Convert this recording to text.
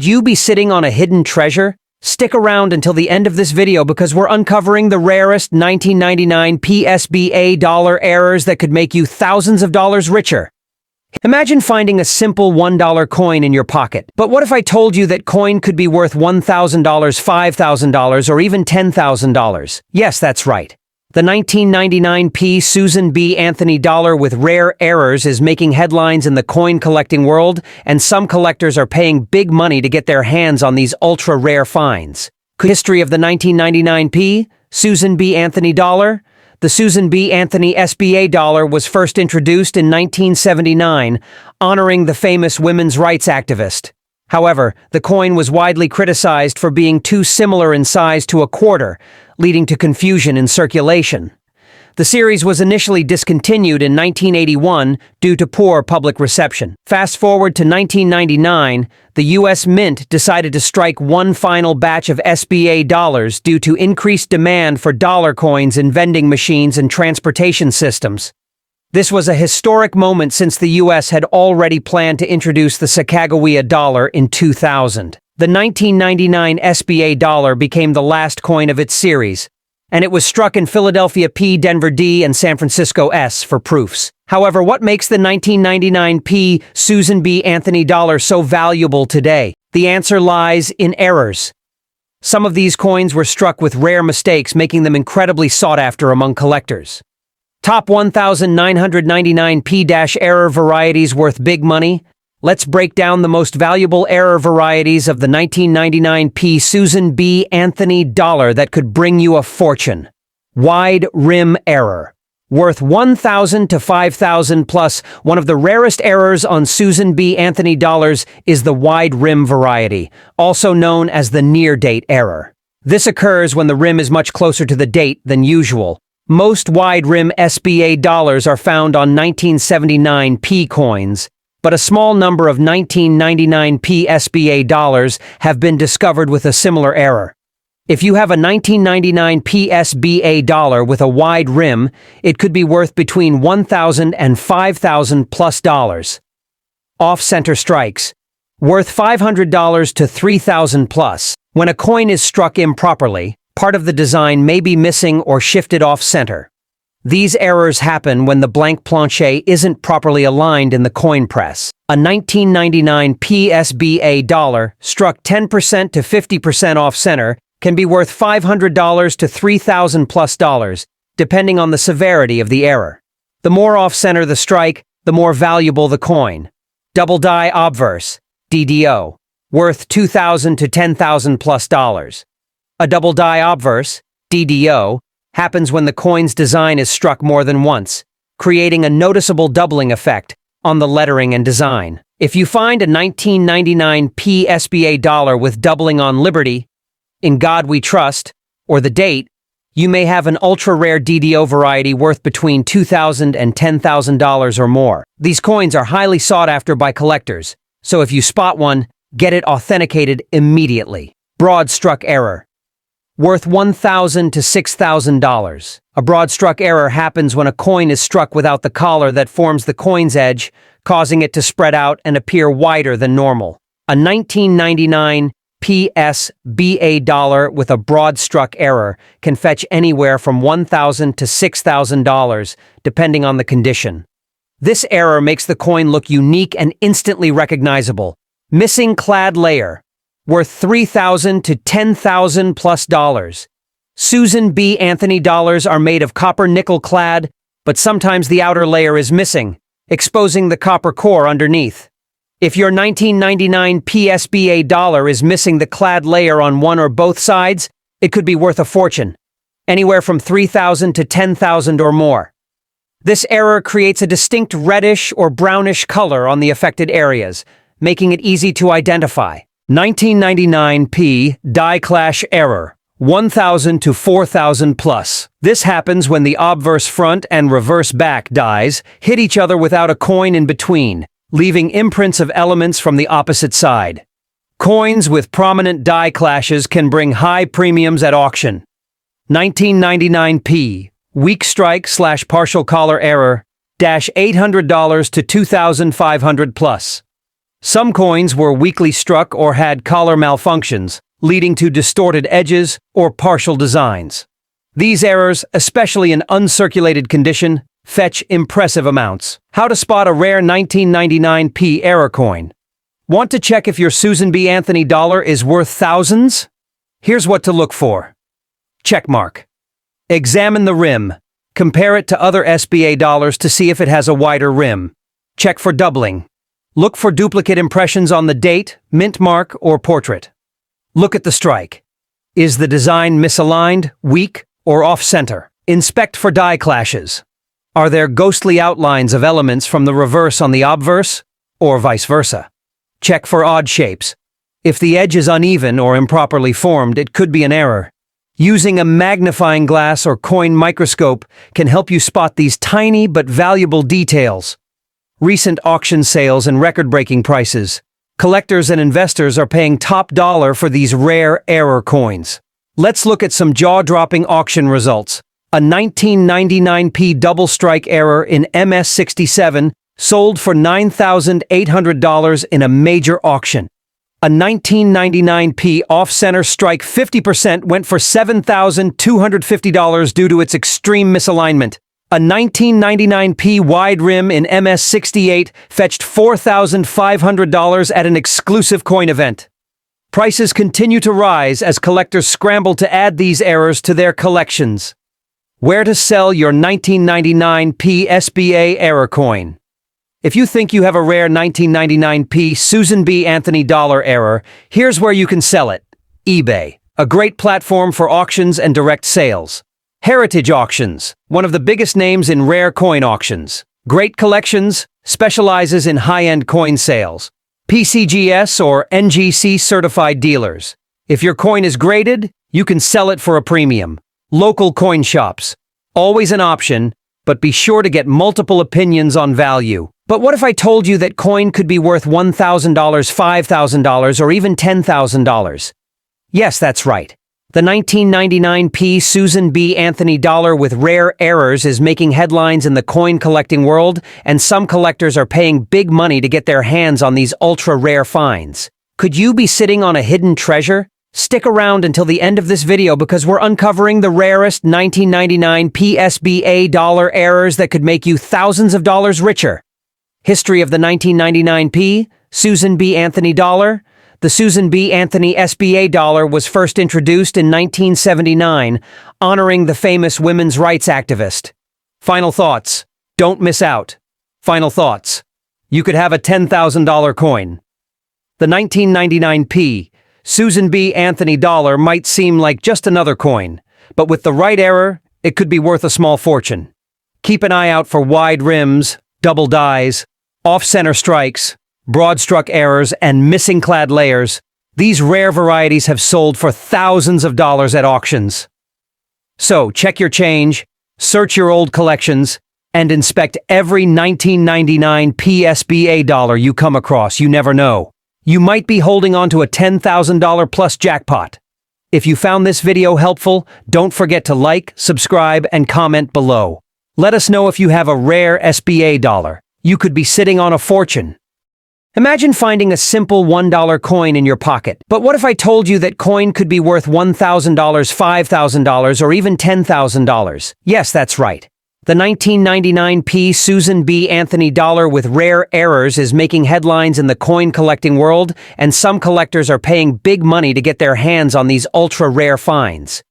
You be sitting on a hidden treasure? Stick around until the end of this video because we're uncovering the rarest 1999 PSBA dollar errors that could make you thousands of dollars richer. Imagine finding a simple $1 coin in your pocket. But what if I told you that coin could be worth $1,000, $5,000, or even $10,000? Yes, that's right. The 1999 P. Susan B. Anthony dollar with rare errors is making headlines in the coin collecting world, and some collectors are paying big money to get their hands on these ultra-rare finds. History of the 1999 P. Susan B. Anthony dollar? The Susan B. Anthony SBA dollar was first introduced in 1979, honoring the famous women's rights activist. However, the coin was widely criticized for being too similar in size to a quarter, leading to confusion in circulation. The series was initially discontinued in 1981 due to poor public reception. Fast forward to 1999, the U.S. Mint decided to strike one final batch of SBA dollars due to increased demand for dollar coins in vending machines and transportation systems. This was a historic moment since the U.S. had already planned to introduce the Sacagawea dollar in 2000. The 1999 SBA dollar became the last coin of its series, and it was struck in Philadelphia P, Denver D, and San Francisco S for proofs. However, what makes the 1999 P. Susan B. Anthony dollar so valuable today? The answer lies in errors. Some of these coins were struck with rare mistakes, making them incredibly sought after among collectors. Top 1,999 P-error varieties worth big money? Let's break down the most valuable error varieties of the 1999 P. Susan B. Anthony dollar that could bring you a fortune. Wide rim error. Worth $1,000 to $5,000 plus. One of the rarest errors on Susan B. Anthony dollars is the wide rim variety, also known as the near-date error. This occurs when the rim is much closer to the date than usual. Most wide rim SBA dollars are found on 1979 P coins, but a small number of 1999 P SBA dollars have been discovered with a similar error. If you have a 1999 P SBA dollar with a wide rim, it could be worth between $1,000 and $5,000 plus dollars. Off-center strikes. Worth $500 to $3,000 plus. When a coin is struck improperly, part of the design may be missing or shifted off-center. These errors happen when the blank planchet isn't properly aligned in the coin press. A 1999 PSBA dollar struck 10% to 50% off-center can be worth $500 to $3,000 plus dollars, depending on the severity of the error. The more off-center the strike, the more valuable the coin. Double die obverse, DDO, worth $2,000 to $10,000 plus dollars. A double die obverse, DDO, happens when the coin's design is struck more than once, creating a noticeable doubling effect on the lettering and design. If you find a 1999 P SBA dollar with doubling on Liberty, In God We Trust, or the date, you may have an ultra-rare DDO variety worth between $2,000 and $10,000 or more. These coins are highly sought after by collectors, so if you spot one, get it authenticated immediately. Broad struck error. Worth $1,000 to $6,000. A broad struck error happens when a coin is struck without the collar that forms the coin's edge, causing it to spread out and appear wider than normal. A 1999 PSBA dollar with a broad struck error can fetch anywhere from $1,000 to $6,000, depending on the condition. This error makes the coin look unique and instantly recognizable. Missing clad layer. Worth $3,000 to $10,000 plus dollars. Susan B. Anthony dollars are made of copper nickel clad, but sometimes the outer layer is missing, exposing the copper core underneath. If your 1999 PSBA dollar is missing the clad layer on one or both sides, it could be worth a fortune, anywhere from $3,000 to $10,000 or more. This error creates a distinct reddish or brownish color on the affected areas, making it easy to identify. 1999 P die clash error, 1,000 to 4,000 plus. This happens when the obverse front and reverse back dies hit each other without a coin in between, leaving imprints of elements from the opposite side. Coins with prominent die clashes can bring high premiums at auction. 1999 P weak strike / partial collar error, $800 to $2,500 plus. Some coins were weakly struck or had collar malfunctions, leading to distorted edges or partial designs. These errors, especially in uncirculated condition, fetch impressive amounts. How to spot a rare 1999p error coin. Want to check if your Susan B. Anthony dollar is worth thousands? Here's what to look for. Checkmark. Examine the rim. Compare it to other SBA dollars to see if it has a wider rim. Check for doubling. Look for duplicate impressions on the date, mint mark, or portrait. Look at the strike. Is the design misaligned, weak, or off-center? Inspect for die clashes. Are there ghostly outlines of elements from the reverse on the obverse, or vice versa? Check for odd shapes. If the edge is uneven or improperly formed, it could be an error. Using a magnifying glass or coin microscope can help you spot these tiny but valuable details. Recent auction sales and record-breaking prices. Collectors and investors are paying top dollar for these rare error coins. Let's look at some jaw-dropping auction results. A 1999p double strike error in MS67 sold for $9,800 in a major auction. A 1999p off-center strike 50% went for $7,250 due to its extreme misalignment. A 1999p wide rim in MS68 fetched $4,500 at an exclusive coin event. Prices continue to rise as collectors scramble to add these errors to their collections. Where to sell your 1999p SBA error coin? If you think you have a rare 1999p Susan B. Anthony dollar error, here's where you can sell it. eBay, a great platform for auctions and direct sales. Heritage Auctions, one of the biggest names in rare coin auctions. Great Collections, specializes in high-end coin sales. PCGS or NGC certified dealers. If your coin is graded, you can sell it for a premium. Local coin shops, always an option, but be sure to get multiple opinions on value. But what if I told you that coin could be worth $1,000, $5,000, or even $10,000? Yes, that's right. The 1999p Susan B. Anthony dollar with rare errors is making headlines in the coin collecting world, and some collectors are paying big money to get their hands on these ultra-rare finds. Could you be sitting on a hidden treasure? Stick around until the end of this video because we're uncovering the rarest 1999p SBA dollar errors that could make you thousands of dollars richer. History of the 1999p Susan B. Anthony dollar. The Susan B. Anthony SBA dollar was first introduced in 1979, honoring the famous women's rights activist. Final thoughts. Don't miss out. Final thoughts. You could have a $10,000 coin. The 1999p Susan B. Anthony dollar might seem like just another coin, but with the right error, it could be worth a small fortune. Keep an eye out for wide rims, double dies, off-center strikes, broad-struck errors, and missing clad layers. These rare varieties have sold for thousands of dollars at auctions. So, check your change, search your old collections, and inspect every 1999 PSBA dollar you come across. You never know. You might be holding on to a $10,000 plus jackpot. If you found this video helpful, don't forget to like, subscribe, and comment below. Let us know if you have a rare SBA dollar. You could be sitting on a fortune. Imagine finding a simple $1 coin in your pocket. But what if I told you that coin could be worth $1,000, $5,000, or even $10,000? Yes, that's right. The 1999p Susan B. Anthony dollar with rare errors is making headlines in the coin collecting world, and some collectors are paying big money to get their hands on these ultra-rare finds.